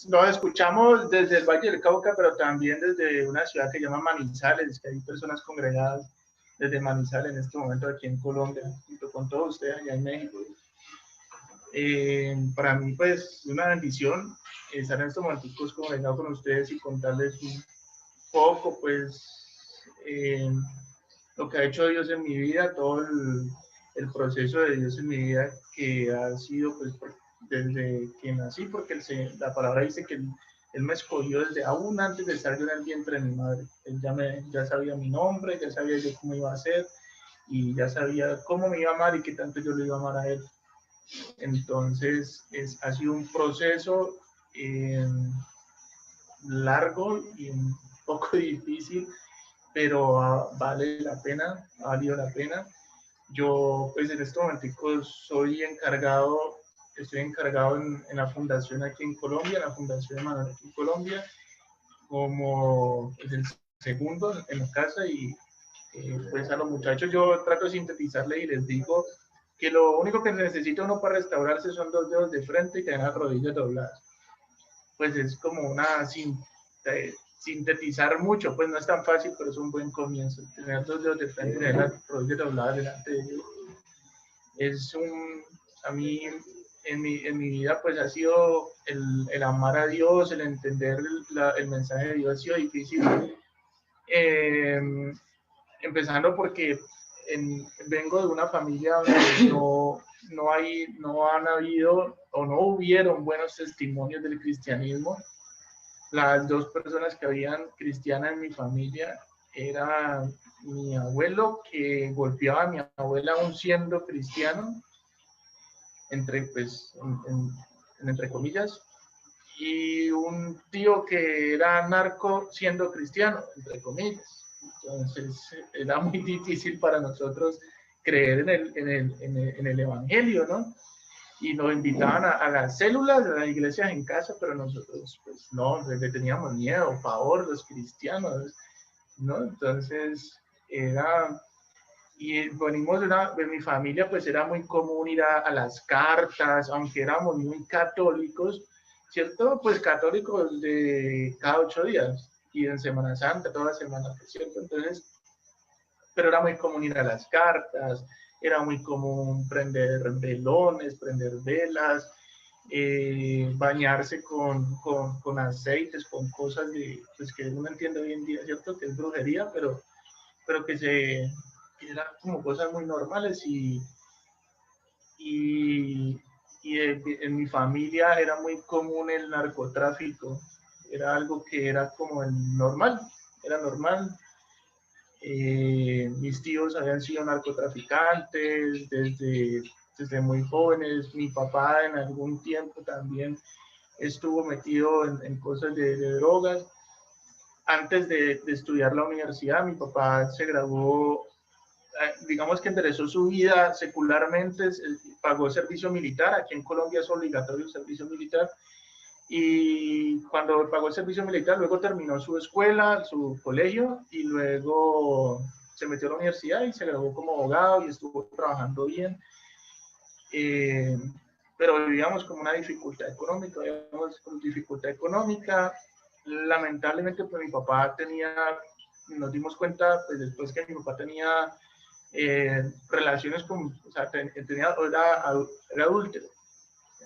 Nos escuchamos desde el Valle del Cauca, pero también desde una ciudad que se llama Manizales, que hay personas congregadas desde Manizales en este momento aquí en Colombia, junto con todos ustedes allá en México. Para mí, pues, una bendición estar en estos momentos congregado con ustedes y contarles un poco, pues, lo que ha hecho Dios en mi vida, todo el proceso de Dios en mi vida, que ha sido, pues, desde que nací, porque la palabra dice que él me escogió desde aún antes de estar yo en el vientre de mi madre. Él ya sabía mi nombre, ya sabía yo cómo iba a ser, y ya sabía cómo me iba a amar y qué tanto yo le iba a amar a él. Entonces, ha sido un proceso largo y un poco difícil, pero vale la pena, ha valido la pena. Yo, pues, en este momento estoy encargado en la fundación aquí en Colombia, en la Fundación Emanuel aquí en Colombia, como pues, el segundo en la casa, y pues a los muchachos yo trato de sintetizarle y les digo que lo único que necesita uno para restaurarse son 2 dedos de frente y tener las rodillas dobladas. Pues es como sintetizar mucho, pues no es tan fácil, pero es un buen comienzo. Tener 2 dedos de frente y tener las rodillas dobladas delante de Dios. A mí, en mi vida, pues ha sido el amar a Dios, el entender el mensaje de Dios ha sido difícil. Empezando porque vengo de una familia donde no han habido o no hubieron buenos testimonios del cristianismo. Las 2 personas que habían cristianas en mi familia era mi abuelo, que golpeaba a mi abuela aún siendo cristiano, entre comillas, y un tío que era narco siendo cristiano, entre comillas. Entonces era muy difícil para nosotros creer en el evangelio, ¿no? Y nos invitaban a las células de las iglesias en casa, pero nosotros, pues no, le teníamos miedo, pavor, los cristianos, ¿no? Entonces y venimos de mi familia, pues era muy común ir a las cartas, aunque éramos muy católicos, ¿cierto? Pues católicos de cada 8 días, y en Semana Santa, toda semana, ¿cierto? Entonces, pero era muy común ir a las cartas, era muy común prender velones, prender velas, bañarse con aceites, con cosas pues que uno entiende hoy en día, ¿cierto? Que es brujería, pero que eran como cosas muy normales, en mi familia era muy común el narcotráfico, era algo que era como era normal. Mis tíos habían sido narcotraficantes desde muy jóvenes. Mi papá en algún tiempo también estuvo metido en cosas de drogas. Antes de estudiar la universidad, mi papá se graduó, digamos que enderezó su vida secularmente, pagó servicio militar. Aquí en Colombia es obligatorio el servicio militar. Y cuando pagó el servicio militar, luego terminó su escuela, su colegio, y luego se metió a la universidad y se graduó como abogado y estuvo trabajando bien. Pero vivíamos con una dificultad económica. Lamentablemente, pues mi papá nos dimos cuenta, pues después que mi papá tenía relaciones o sea, era adúltero.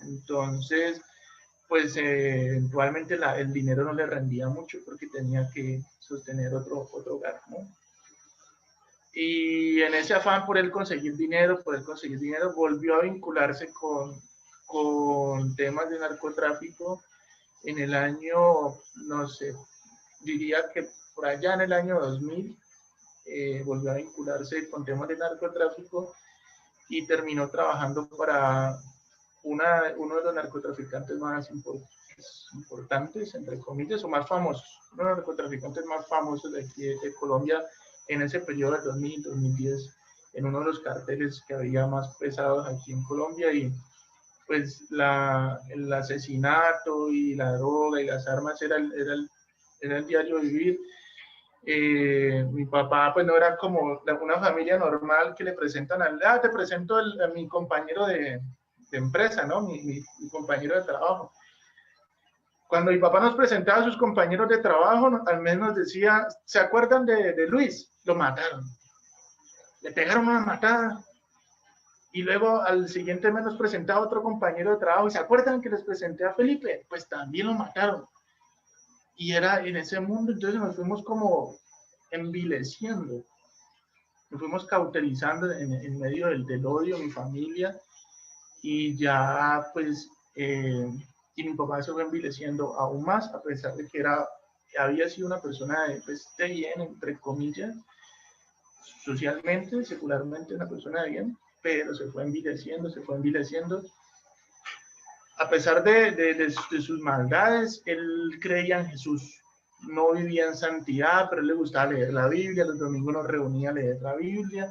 Entonces, pues eventualmente el dinero no le rendía mucho porque tenía que sostener otro hogar, ¿no? Y en ese afán por él conseguir dinero, volvió a vincularse con temas de narcotráfico en el año, no sé, diría que por allá en el año 2000, volvió a vincularse con temas de narcotráfico y terminó trabajando para uno de los narcotraficantes más importantes, entre comillas, o más famosos, uno de los narcotraficantes más famosos de aquí de Colombia en ese periodo del 2000-2010, en uno de los carteles que había más pesados aquí en Colombia. Y pues el asesinato y la droga y las armas era el diario vivir. Mi papá pues no era como una familia normal que le presentan te presento a mi compañero de empresa, ¿no? Mi compañero de trabajo. Cuando mi papá nos presentaba a sus compañeros de trabajo, al menos nos decía, ¿se acuerdan de Luis? Lo mataron. Le pegaron una matada. Y luego al siguiente mes nos presentaba otro compañero de trabajo. ¿Y se acuerdan que les presenté a Felipe? Pues también lo mataron. Y era en ese mundo, entonces nos fuimos como envileciendo. Nos fuimos cauterizando en medio del odio, mi familia. Y ya pues... y mi papá se fue envileciendo aún más, a pesar de que había sido una persona pues, de bien, entre comillas, socialmente, secularmente, una persona de bien, pero se fue envileciendo, se fue envileciendo. A pesar de sus maldades, él creía en Jesús. No vivía en santidad, pero le gustaba leer la Biblia, los domingos nos reunía a leer la Biblia,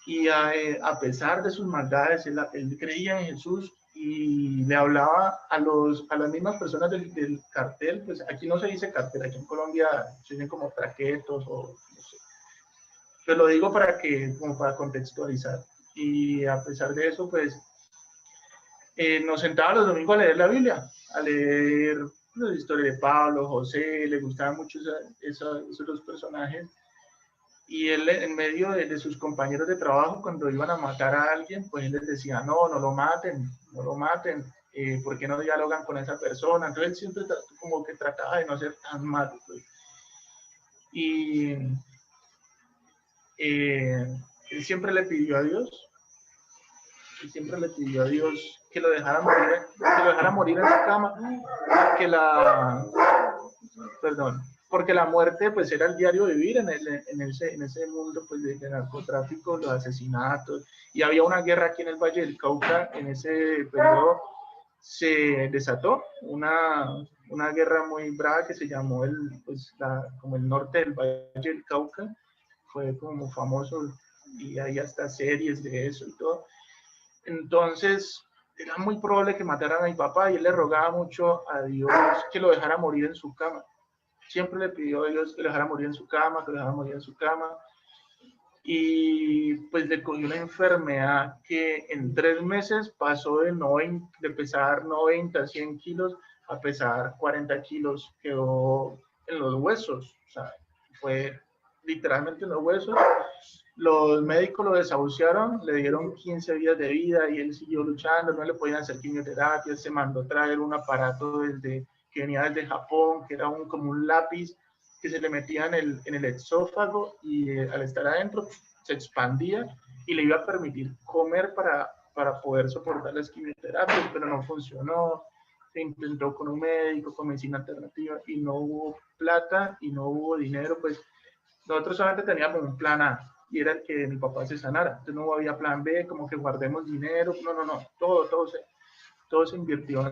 y a pesar de sus maldades, él creía en Jesús y le hablaba a las mismas personas del cartel. Pues aquí no se dice cartel, aquí en Colombia se dicen como traquetos o no sé. Pues lo digo como para contextualizar. Y a pesar de eso, pues nos sentaba los domingos a leer la Biblia, a leer la historia de Pablo, José, le gustaban mucho esos dos personajes. Y él, en medio de sus compañeros de trabajo, cuando iban a matar a alguien, pues él les decía, no, no lo maten, no lo maten, ¿por qué no dialogan con esa persona? Entonces él siempre como que trataba de no ser tan malo. Pues. Y él siempre le pidió a Dios, él siempre le pidió a Dios que lo dejara morir en su cama, porque la muerte pues era el diario vivir en ese mundo pues de narcotráfico, los asesinatos, y había una guerra aquí en el Valle del Cauca. En ese periodo se desató una guerra muy brava que se llamó como el norte del Valle del Cauca, fue como famoso, y hay hasta series de eso y todo. Entonces era muy probable que mataran a mi papá, y él le rogaba mucho a Dios que lo dejara morir en su cama. Siempre le pidió a Dios que lo dejara morir en su cama, que lo dejara morir en su cama. Y pues le cogió una enfermedad que en 3 meses pasó de pesar 90, 100 kilos a pesar 40 kilos. Quedó en los huesos, o sea, fue literalmente en los huesos. Los médicos lo desahuciaron, le dieron 15 días de vida y él siguió luchando, no le podían hacer quimioterapia. Se mandó traer un aparato que venía desde Japón, que era como un lápiz que se le metía en el esófago, y al estar adentro se expandía y le iba a permitir comer para poder soportar las quimioterapias, pero no funcionó. Se intentó con un médico, con medicina alternativa, y no hubo plata y no hubo dinero. Pues nosotros solamente teníamos un plan A, y era el que mi papá se sanara. Entonces no había plan B, como que guardemos dinero. No. Todo se invirtió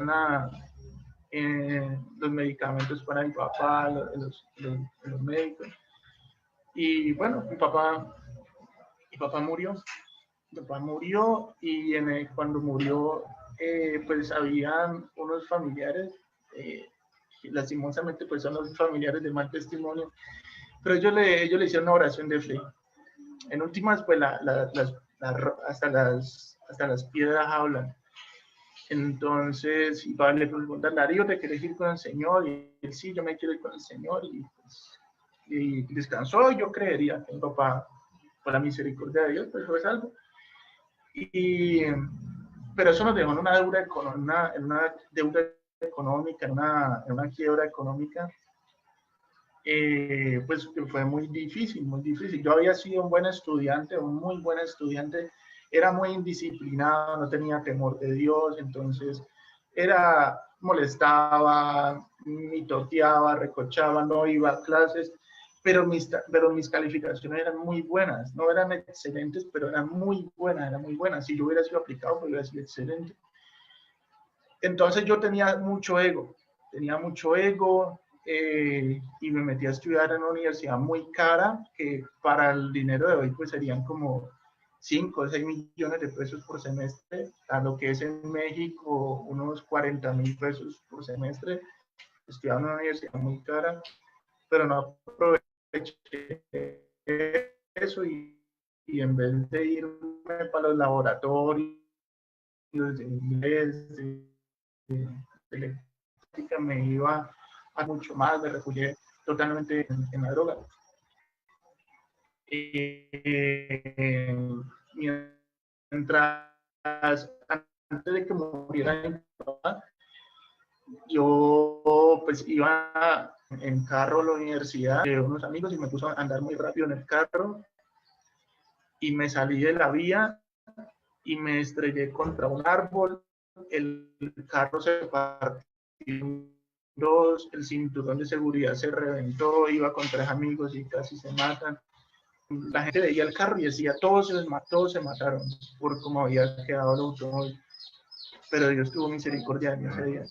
en los medicamentos para mi papá, los médicos. Y bueno, mi papá murió. Mi papá murió, y cuando murió, pues habían unos familiares, lastimosamente pues son los familiares de mal testimonio, pero ellos le hicieron una oración de fe. En últimas, pues hasta las piedras hablan. Entonces, iba a le preguntan, Darío, ¿te quieres ir con el Señor? Y él, sí, yo me quiero ir con el Señor. Y descansó. Yo creería que mi papá, por la misericordia de Dios, pues fue salvo. Pero eso nos dejó en una deuda económica, en una quiebra económica, pues que fue muy difícil, muy difícil. Yo había sido un buen estudiante, un muy buen estudiante, era muy indisciplinado, no tenía temor de Dios, entonces molestaba, mitoteaba, recochaba, no iba a clases, pero mis calificaciones eran muy buenas, no eran excelentes, pero eran muy buenas. Si yo hubiera sido aplicado, pues hubiera sido excelente. Entonces yo tenía mucho ego, y me metí a estudiar en una universidad muy cara, que para el dinero de hoy pues serían como 5 o 6 millones de pesos por semestre, a lo que es en México unos 40,000 pesos por semestre. Estudiaba en una universidad muy cara, pero no aproveché eso, y en vez de irme para los laboratorios de inglés, de práctica me iba a mucho más, me refugié totalmente en la droga. Mientras, antes de que muriera mi papá, yo pues iba en carro a la universidad de unos amigos y me puso a andar muy rápido en el carro y me salí de la vía y me estrellé contra un árbol. El carro se partió en dos, el cinturón de seguridad se reventó, iba con 3 amigos y casi se matan. La gente veía el carro y decía, todos se mataron por cómo había quedado el automóvil. Pero Dios tuvo misericordia de mí ese día.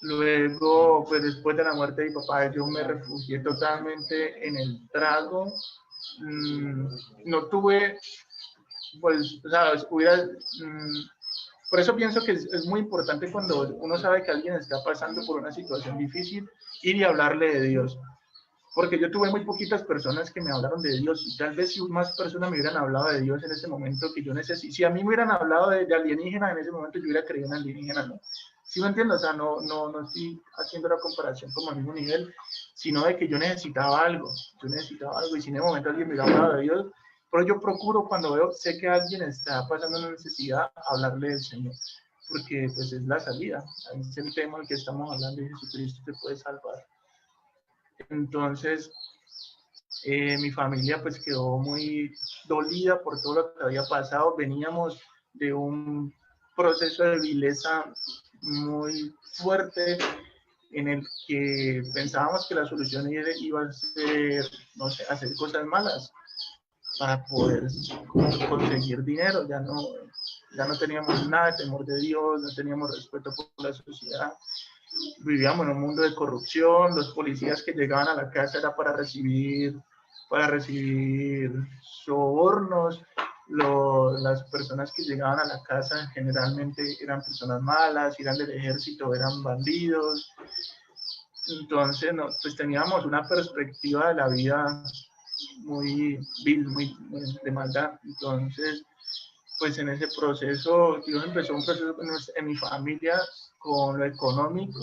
Luego, pues después de la muerte de mi papá, yo me refugié totalmente en el trago. No tuve, pues, ¿sabes? Por eso pienso que es muy importante cuando uno sabe que alguien está pasando por una situación difícil, ir y hablarle de Dios. Porque yo tuve muy poquitas personas que me hablaron de Dios y tal vez si más personas me hubieran hablado de Dios en ese momento que yo necesito, si a mí me hubieran hablado de alienígena en ese momento yo hubiera creído en alienígena, ¿no? ¿Sí me entiendes? O sea, no estoy haciendo la comparación como al mismo nivel, sino de que yo necesitaba algo y si en ese momento alguien me hubiera hablado de Dios, pero yo procuro cuando sé que alguien está pasando una necesidad, hablarle del Señor, porque pues es la salida, es el tema del que estamos hablando y Jesucristo te puede salvar. Entonces, mi familia pues quedó muy dolida por todo lo que había pasado. Veníamos de un proceso de vileza muy fuerte en el que pensábamos que la solución iba a ser, no sé, hacer cosas malas para poder conseguir dinero. Ya no teníamos nada de temor de Dios, no teníamos respeto por la sociedad. Vivíamos en un mundo de corrupción, los policías que llegaban a la casa era para recibir sobornos, las personas que llegaban a la casa generalmente eran personas malas, eran del ejército, eran bandidos. Entonces, no, pues teníamos una perspectiva de la vida muy vil, muy de maldad. Entonces, pues en ese proceso, Dios empezó un proceso en mi familia con lo económico,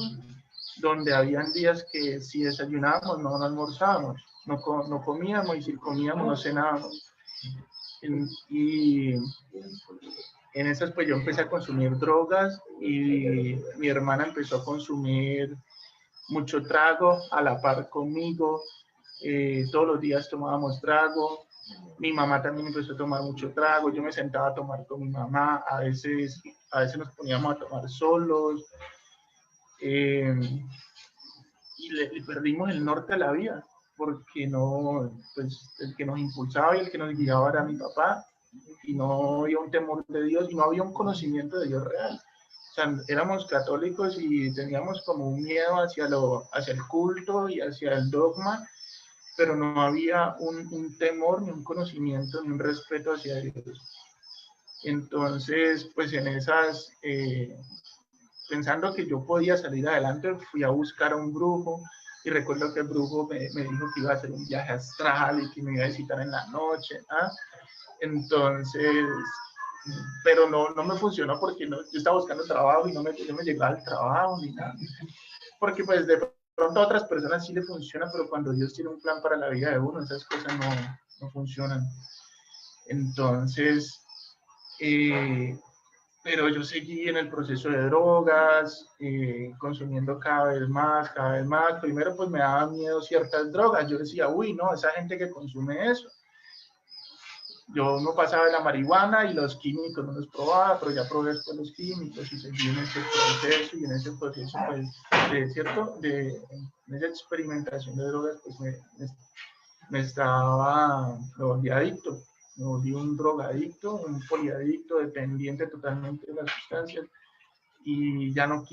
donde habían días que si desayunábamos no almorzábamos, no comíamos y si comíamos no cenábamos. Y en esas pues yo empecé a consumir drogas y mi hermana empezó a consumir mucho trago a la par conmigo. Todos los días tomábamos trago. Mi mamá también empezó a tomar mucho trago. Yo me sentaba a tomar con mi mamá. A veces nos poníamos a tomar solos. Y le perdimos el norte a la vida, porque pues el que nos impulsaba y el que nos guiaba era mi papá, y no había un temor de Dios y no había un conocimiento de Dios real. O sea, éramos católicos y teníamos como un miedo hacia el culto y hacia el dogma, pero no había un temor, ni un conocimiento, ni un respeto hacia Dios. Entonces, pues en esas, pensando que yo podía salir adelante, fui a buscar a un brujo y recuerdo que el brujo me dijo que iba a hacer un viaje astral y que me iba a visitar en la noche. Entonces, pero no me funcionó porque yo estaba buscando trabajo y no me llegaba al trabajo ni nada. Porque pues de pronto a otras personas sí le funciona, pero cuando Dios tiene un plan para la vida de uno, esas cosas no funcionan. Entonces, pero yo seguí en el proceso de drogas, consumiendo cada vez más. Primero pues me daban miedo ciertas drogas. Yo decía, uy, no, esa gente que consume eso. Yo no pasaba de la marihuana y los químicos no los probaba, pero ya probé después los químicos y seguí en ese proceso y en ese proceso pues en esa experimentación de drogas pues me volví adicto. Me volví un drogadicto, un poliadicto, dependiente totalmente de las sustancias y ya no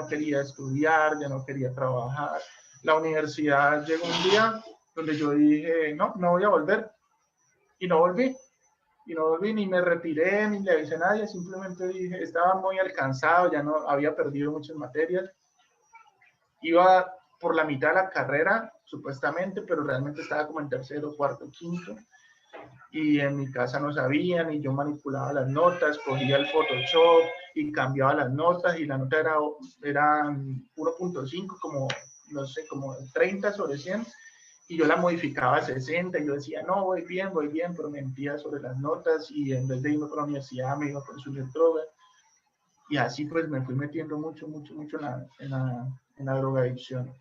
quería estudiar, ya no quería trabajar. La universidad llegó un día donde yo dije, no voy a volver y no volví. Ni me retiré, ni le avisé a nadie, simplemente dije, estaba muy alcanzado, ya no había perdido muchas materias. Iba por la mitad de la carrera, supuestamente, pero realmente estaba como en tercero, cuarto, quinto. y en mi casa no sabían y yo manipulaba las notas, cogía el Photoshop y cambiaba las notas y la nota era 1.5, como, no sé, como 30 sobre 100 y yo la modificaba a 60 y yo decía, no, voy bien, pero mentía sobre las notas y en vez de irme por la universidad me iba a consumir drogas y así pues me fui metiendo mucho en la drogadicción.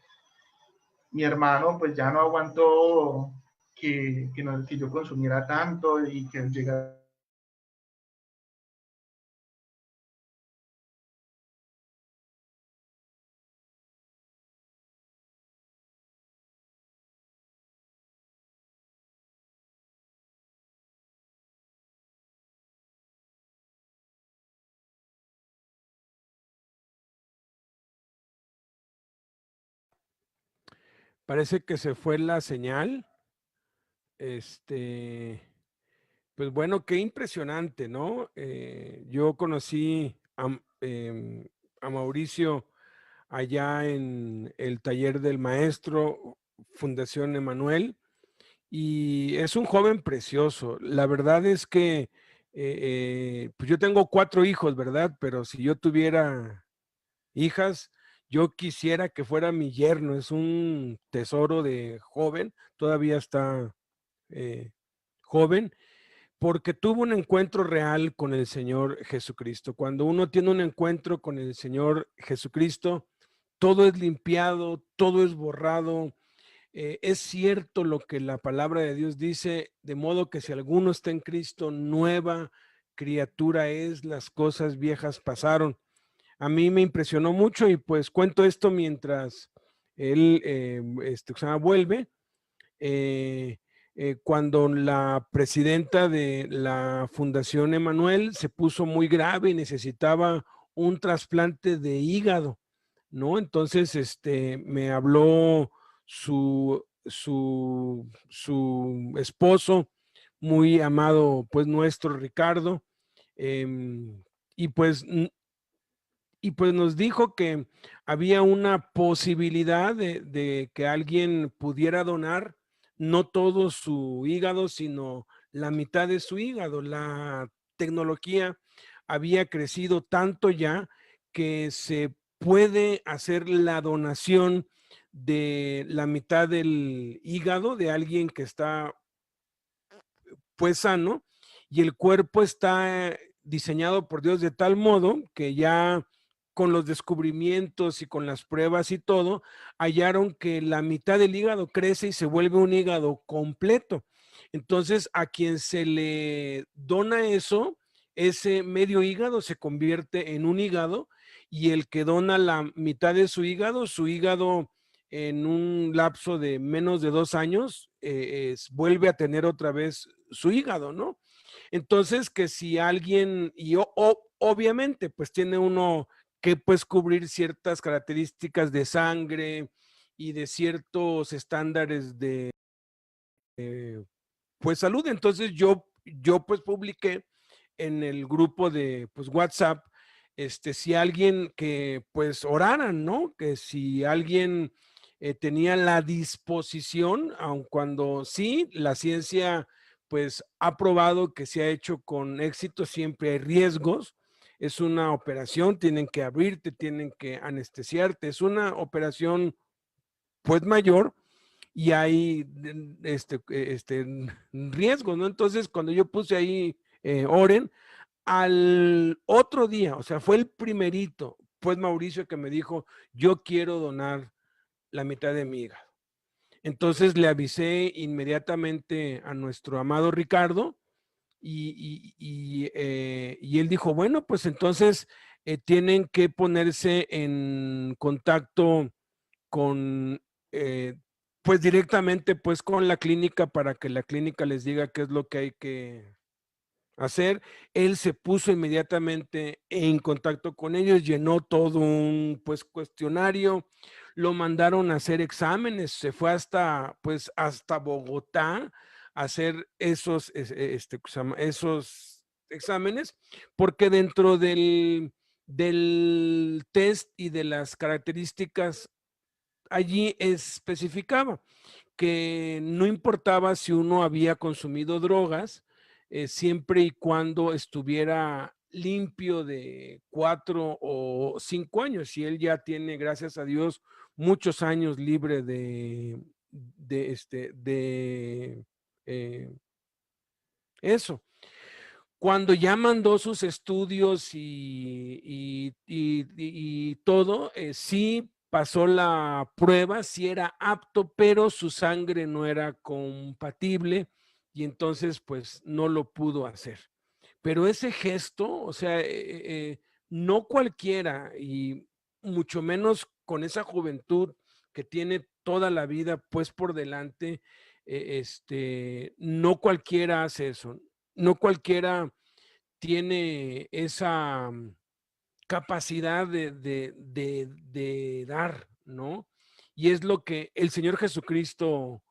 Mi hermano pues ya no aguantó que yo consumiera tanto y que llegara. Parece que se fue la señal. Pues bueno, qué impresionante, ¿no? Yo conocí a Mauricio allá en el taller del maestro, Fundación Emanuel, y es un joven precioso. La verdad es que pues yo tengo 4 hijos, ¿verdad? Pero si yo tuviera hijas, yo quisiera que fuera mi yerno. Es un tesoro de joven, todavía está eh, joven, porque tuvo un encuentro real con el Señor Jesucristo. Cuando uno tiene un encuentro con el Señor Jesucristo, todo es limpiado, todo es borrado. Es cierto lo que la palabra de Dios dice, de modo que si alguno está en Cristo, nueva criatura es, las cosas viejas pasaron. A mí me impresionó mucho y pues cuento esto mientras él vuelve. Eh, Cuando la presidenta de la Fundación Emanuel se puso muy grave y necesitaba un trasplante de hígado, ¿no? Entonces, me habló su esposo, muy amado, pues nuestro Ricardo, eh, y pues y pues nos dijo que había una posibilidad de que alguien pudiera donar no todo su hígado, sino la mitad de su hígado. La tecnología había crecido tanto ya que se puede hacer la donación de la mitad del hígado de alguien que está pues sano, y el cuerpo está diseñado por Dios de tal modo que ya con los descubrimientos y con las pruebas y todo, hallaron que la mitad del hígado crece y se vuelve un hígado completo. Entonces, a quien se le dona eso, ese medio hígado se convierte en un hígado, y el que dona la mitad de su hígado en un lapso de menos de 2 años, vuelve a tener otra vez su hígado, ¿no? Entonces, que si alguien, obviamente, pues tiene uno que pues cubrir ciertas características de sangre y de ciertos estándares de pues salud. Entonces yo pues publiqué en el grupo de pues WhatsApp, si alguien que pues oraran, ¿no? Que si alguien tenía la disposición, aun cuando sí, la ciencia pues ha probado que se ha hecho con éxito, siempre hay riesgos. Es una operación, tienen que abrirte, tienen que anestesiarte, es una operación pues mayor, y hay riesgos, ¿no? Entonces, cuando yo puse ahí, oren, al otro día, o sea, fue el primerito, pues Mauricio que me dijo, yo quiero donar la mitad de mi hígado. Entonces le avisé inmediatamente a nuestro amado Ricardo, y él dijo, bueno, pues entonces tienen que ponerse en contacto con, eh, pues directamente pues con la clínica, para que la clínica les diga qué es lo que hay que hacer. Él se puso inmediatamente en contacto con ellos, llenó todo un pues cuestionario, lo mandaron a hacer exámenes, se fue hasta pues hasta Bogotá a hacer esos exámenes, porque dentro del test y de las características allí especificaba que no importaba si uno había consumido drogas, siempre y cuando estuviera limpio de 4 o 5 años. Y él ya tiene, gracias a Dios, muchos años libre de eso. Cuando ya mandó sus estudios y todo, sí pasó la prueba, sí era apto, pero su sangre no era compatible y entonces pues no lo pudo hacer. Pero ese gesto, o sea, no cualquiera y mucho menos con esa juventud que tiene toda la vida pues por delante, no cualquiera hace eso, no cualquiera tiene esa capacidad de dar, ¿no? Y es lo que el Señor Jesucristo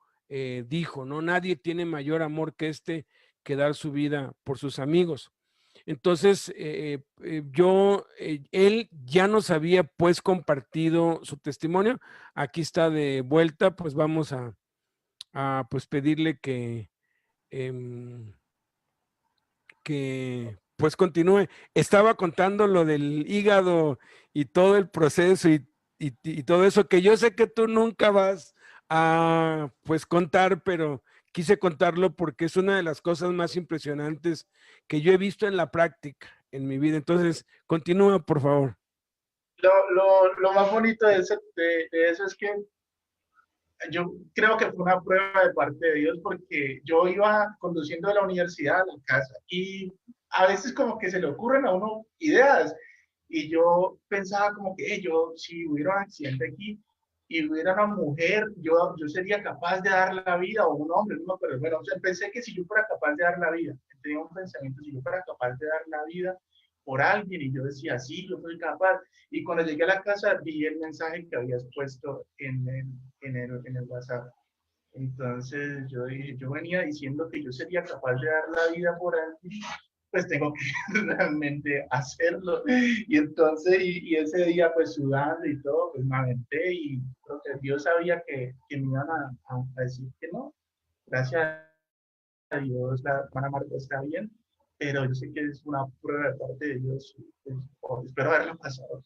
dijo, ¿no? Nadie tiene mayor amor que que dar su vida por sus amigos. Entonces, él ya nos había pues compartido su testimonio. Aquí está de vuelta, pues vamos a pues pedirle em, que pues continúe. Estaba contando lo del hígado y todo el proceso y todo eso que yo sé que tú nunca vas a pues contar, pero quise contarlo porque es una de las cosas más impresionantes que yo he visto en la práctica en mi vida. Entonces, continúa, por favor. Lo más bonito de eso es que yo creo que fue una prueba de parte de Dios porque yo iba conduciendo de la universidad a la casa y a veces como que se le ocurren a uno ideas y yo pensaba como que yo si hubiera un accidente aquí y hubiera una mujer, yo sería capaz de dar la vida o un hombre, no, pero bueno, o sea, pensé que si yo fuera capaz de dar la vida, tenía un pensamiento, si yo fuera capaz de dar la vida por alguien y yo decía, sí, yo soy capaz. Y cuando llegué a la casa vi el mensaje que habías puesto en el WhatsApp. Entonces yo dije, yo venía diciendo que yo sería capaz de dar la vida por alguien, pues tengo que realmente hacerlo. Y entonces, y ese día pues sudando y todo, pues me aventé y creo que Dios sabía que me iban a decir que no. Gracias a Dios, la hermana Marta está bien, pero yo sé que es una prueba de parte de Dios. Pues, espero haberlo pasado.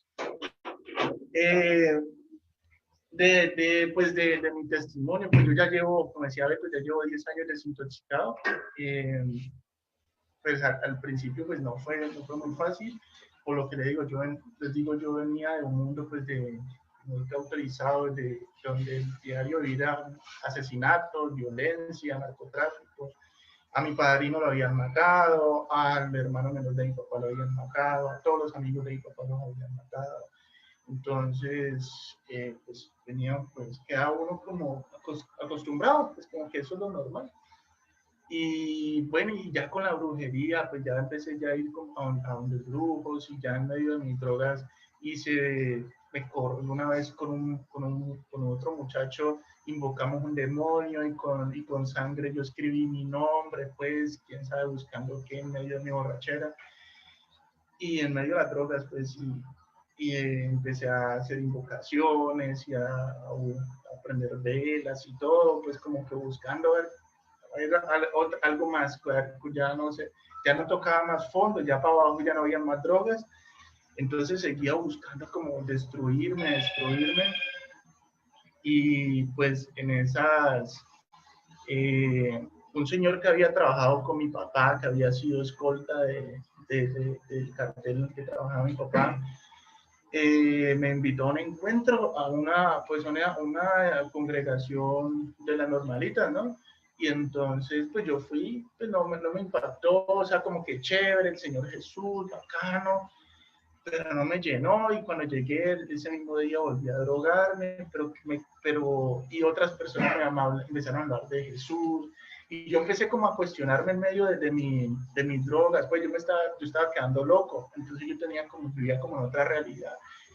Eh, pues de mi testimonio, pues yo ya llevo, como decía Beto, ya llevo 10 años desintoxicado. Eh, pues al principio pues no fue muy fácil, por lo que les digo, yo venía de un mundo pues de muy cauterizado, donde el diario era asesinatos, violencia, narcotráfico. A mi padrino lo habían matado, al hermano menor de mi papá lo habían matado, a todos los amigos de mi papá los habían matado. Entonces, pues venía, pues queda uno como acostumbrado, pues como que eso es lo normal. Y bueno, y ya con la brujería, pues ya empecé ya a ir a donde brujos y ya en medio de mis drogas me corrí una vez con otro muchacho, invocamos un demonio y con sangre yo escribí mi nombre, pues quién sabe buscando qué en medio de mi borrachera. Y en medio de las drogas, pues empecé a hacer invocaciones y a aprender velas y todo, pues como que buscando ver algo más, ya no sé, ya no tocaba más fondo, ya para abajo ya no había más drogas, entonces seguía buscando como destruirme, y pues en esas, un señor que había trabajado con mi papá, que había sido escolta del cartel en el que trabajaba mi papá, me invitó a un encuentro, una congregación de las normalitas, ¿no? Y entonces, pues yo fui, pues no me impactó, o sea, como que chévere, el Señor Jesús, bacano, pero no me llenó. Y cuando llegué ese mismo día volví a drogarme, y otras personas empezaron a hablar de Jesús. Y yo empecé como a cuestionarme en medio de mis drogas, pues yo estaba quedando loco, entonces vivía como en otra realidad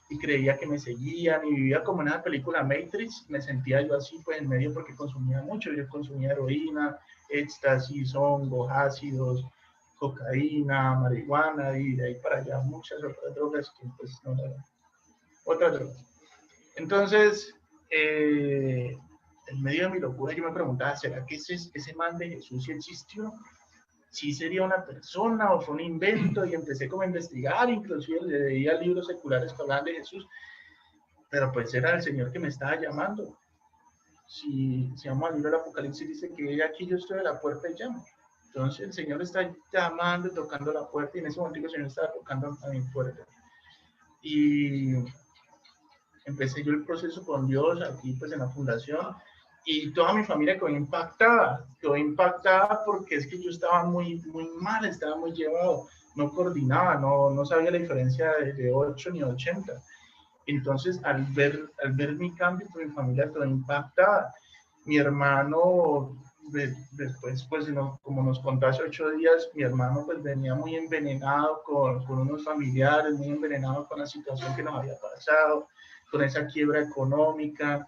y creía que me seguían y vivía como en una película Matrix, me sentía yo así pues en medio porque consumía mucho, yo consumía heroína, éxtasis, hongos, ácidos, cocaína, marihuana y de ahí para allá muchas otras drogas que pues no eran otras drogas. Entonces, en medio de mi locura yo me preguntaba, ¿será que ese man de Jesús sí existió? ¿Sí sería una persona o fue un invento? Y empecé como a investigar, inclusive leía libros seculares que hablaban de Jesús, pero pues era el Señor que me estaba llamando. Si vamos al libro del Apocalipsis, dice que aquí yo estoy a la puerta y llamo. Entonces el Señor está llamando, tocando la puerta, y en ese momento el Señor estaba tocando a mi puerta. Y empecé yo el proceso con Dios aquí pues en la fundación, y toda mi familia quedó impactada porque es que yo estaba muy mal, estaba muy llevado, no coordinaba, no sabía la diferencia de 8 ni 80. Entonces al ver mi cambio, pues mi familia quedó impactada. Mi hermano, después, pues no, como nos contó hace 8 días, mi hermano pues venía muy envenenado con unos familiares, muy envenenado con la situación que nos había pasado, con esa quiebra económica,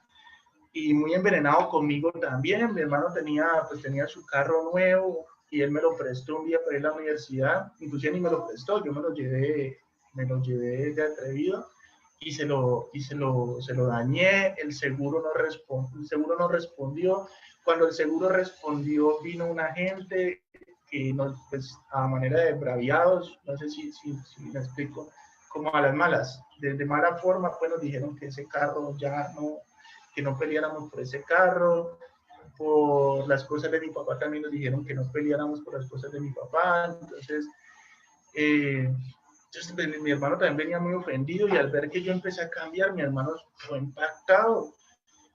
y muy envenenado conmigo también. Mi hermano tenía su carro nuevo y él me lo prestó un día para ir a la universidad, inclusive ni me lo prestó, yo me lo llevé de atrevido y se lo dañé. El seguro no respondió. Cuando el seguro respondió, vino un agente que pues, a manera de braviados, no sé si me explico, como a las malas, de mala forma, pues nos dijeron que ese carro ya no, que no peleáramos por ese carro. Por las cosas de mi papá también nos dijeron que no peleáramos por las cosas de mi papá. Entonces mi hermano también venía muy ofendido, y al ver que yo empecé a cambiar, mi hermano fue impactado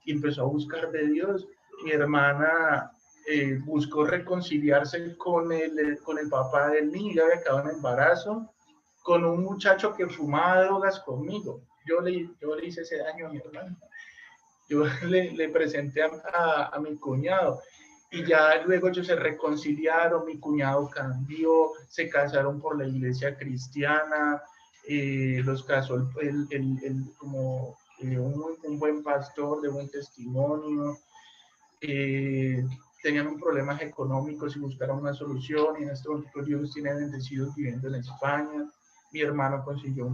y empezó a buscar de Dios. Mi hermana buscó reconciliarse con el papá del niño, ya había acabado en embarazo, con un muchacho que fumaba drogas conmigo. Yo le hice ese daño a mi hermano. Yo le presenté a mi cuñado, y ya luego ellos se reconciliaron, mi cuñado cambió, se casaron por la iglesia cristiana, los casó como un buen pastor de buen testimonio. eh, Tenían un problemas económicos y buscaron una solución, y en este momento Dios los tiene bendecidos viviendo en España. Mi hermano consiguió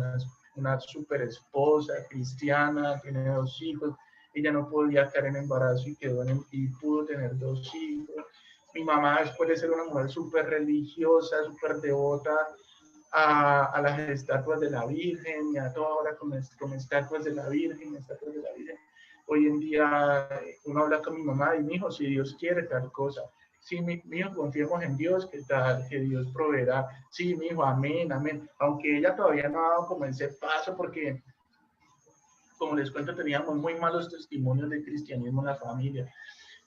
una super esposa cristiana, tiene 2 hijos. Ella no podía quedar en embarazo y pudo tener 2 hijos. Mi mamá, después de ser una mujer súper religiosa, súper devota a las estatuas de la Virgen, y a toda hora con estatuas de la Virgen, hoy en día uno habla con mi mamá y mi hijo, si Dios quiere tal cosa. Sí, mi hijo, confiemos en Dios, que Dios proveerá. Sí, mi hijo, amén, amén. Aunque ella todavía no ha dado como ese paso, porque, como les cuento, teníamos muy malos testimonios de cristianismo en la familia.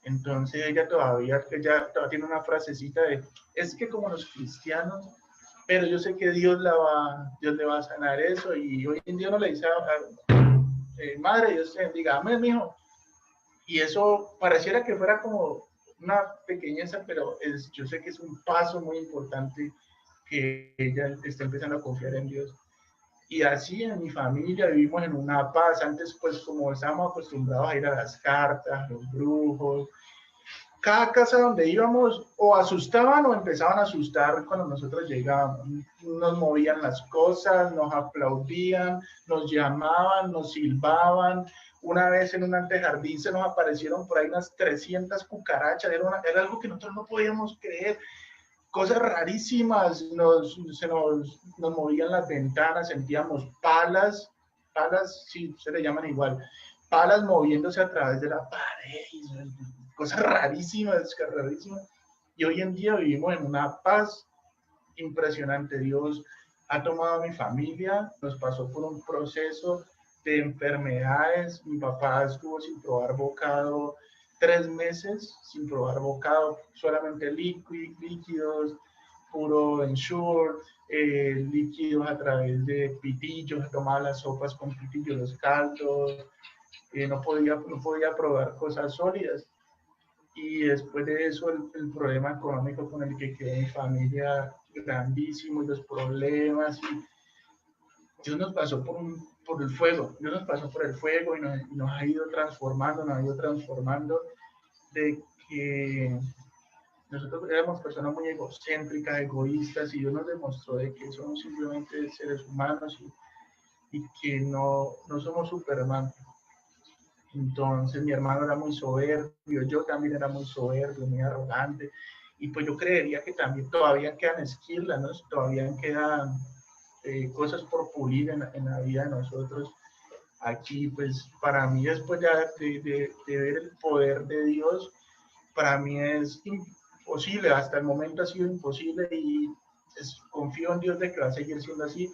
Entonces ella todavía tiene una frasecita es que como los cristianos, pero yo sé que Dios le va a sanar eso, y hoy en día no le dice madre, Dios te bendiga, amén, mijo. Y eso pareciera que fuera como una pequeñeza, pero yo sé que es un paso muy importante, que ella está empezando a confiar en Dios. Y así en mi familia vivimos en una paz. Antes, pues, como estábamos acostumbrados a ir a las cartas, los brujos, cada casa donde íbamos o asustaban o empezaban a asustar cuando nosotros llegábamos. Nos movían las cosas, nos aplaudían, nos llamaban, nos silbaban. Una vez en un antejardín se nos aparecieron por ahí unas 300 cucarachas. Era algo que nosotros no podíamos creer. Cosas rarísimas. Nos movían las ventanas, sentíamos palas, sí, se le llaman igual, palas moviéndose a través de la pared. Cosas rarísimas, rarísimas. Y hoy en día vivimos en una paz impresionante. Dios ha tomado a mi familia, nos pasó por un proceso de enfermedades. Mi papá estuvo sin probar bocado 3 meses, sin probar bocado, solamente líquidos, puro Ensure, líquidos a través de pitillos, tomaba las sopas con pitillos, los caldos, no podía probar cosas sólidas. Y después de eso, el problema económico con el que quedó mi familia, grandísimo, y los problemas. Y Dios nos pasó por el fuego. Dios nos pasó por el fuego, y nos ha ido transformando, de que nosotros éramos personas muy egocéntricas, egoístas, y Dios nos demostró de que somos simplemente seres humanos, y que no somos Superman. Entonces mi hermano era muy soberbio, yo también era muy soberbio, muy arrogante. Y pues yo creería que también todavía quedan esquirlas, ¿no? Todavía quedan cosas por pulir en la vida de nosotros. Aquí, pues para mí, después de ver el poder de Dios, para mí es imposible, hasta el momento ha sido imposible y confío en Dios de que va a seguir siendo así.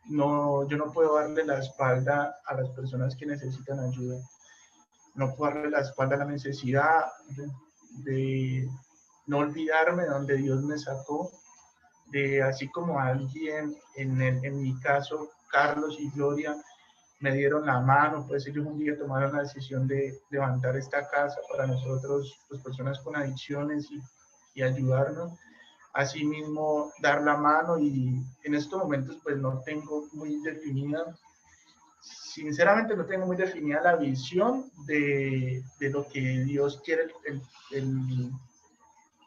No, yo no puedo darle la espalda a las personas que necesitan ayuda. No puedo darle la espalda a la necesidad de no olvidarme de donde Dios me sacó, de así como alguien, en mi caso, Carlos y Gloria, me dieron la mano, pues ellos un día tomaron la decisión de levantar esta casa para nosotros, pues personas con adicciones y ayudarnos. Asimismo, dar la mano y en estos momentos pues no tengo muy definida, sinceramente no tengo muy definida la visión de lo que Dios quiere el,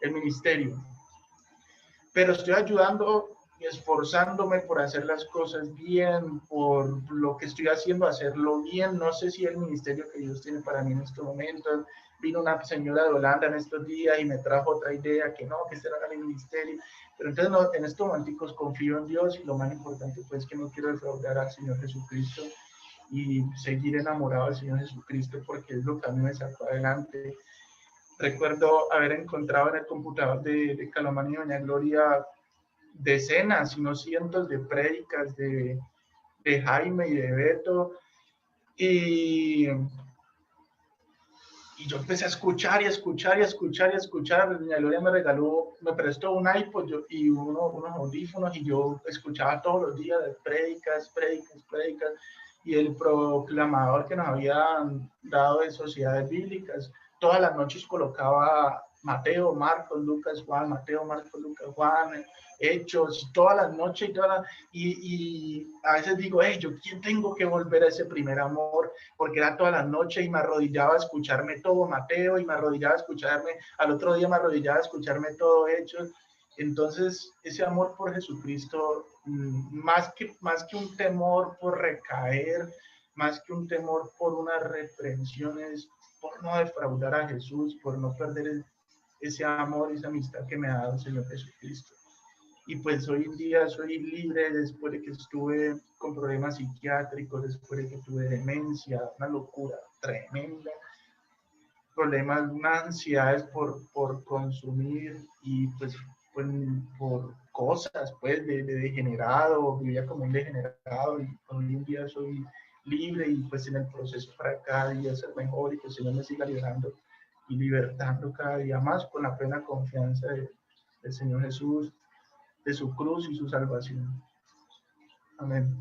el ministerio, pero estoy ayudando y esforzándome por hacer las cosas bien, por lo que estoy haciendo, hacerlo bien. No sé si el ministerio que Dios tiene para mí en estos momentos. Vino una señora de Holanda en estos días y me trajo otra idea, que no, que este era el ministerio. Pero entonces no, en estos momentos confío en Dios y lo más importante pues que no quiero defraudar al Señor Jesucristo y seguir enamorado del Señor Jesucristo porque es lo que a mí me sacó adelante. Recuerdo haber encontrado en el computador de Calomán y Doña Gloria decenas, si no cientos de prédicas de Jaime y de Beto, y, y yo empecé a escuchar y a escuchar y a escuchar y a escuchar. Doña Gloria me regaló, me prestó un iPod y unos audífonos y yo escuchaba todos los días de prédicas, prédicas, prédicas, y el proclamador que nos habían dado de sociedades bíblicas. Todas las noches colocaba Mateo, Marcos, Lucas, Juan, Mateo, Marcos, Lucas, Juan, Hechos, todas las noches y a veces digo, hey, yo tengo que volver a ese primer amor, porque era toda la noche y me arrodillaba a escucharme todo Mateo y me arrodillaba a escucharme, al otro día me arrodillaba a escucharme todo Hechos. Entonces, ese amor por Jesucristo, más que un temor por recaer, más que un temor por una reprensión, es por no defraudar a Jesús, por no perder ese amor, esa amistad que me ha dado el Señor Jesucristo. Y pues hoy en día soy libre después de que estuve con problemas psiquiátricos, después de que tuve demencia, una locura tremenda, problemas, unas ansiedades por consumir y pues por cosas pues de degenerado, vivía como un degenerado y hoy en día soy libre y pues en el proceso para cada día ser mejor y que el Señor me siga liberando y libertando cada día más con la plena confianza del Señor Jesús, de su cruz y su salvación. Amén.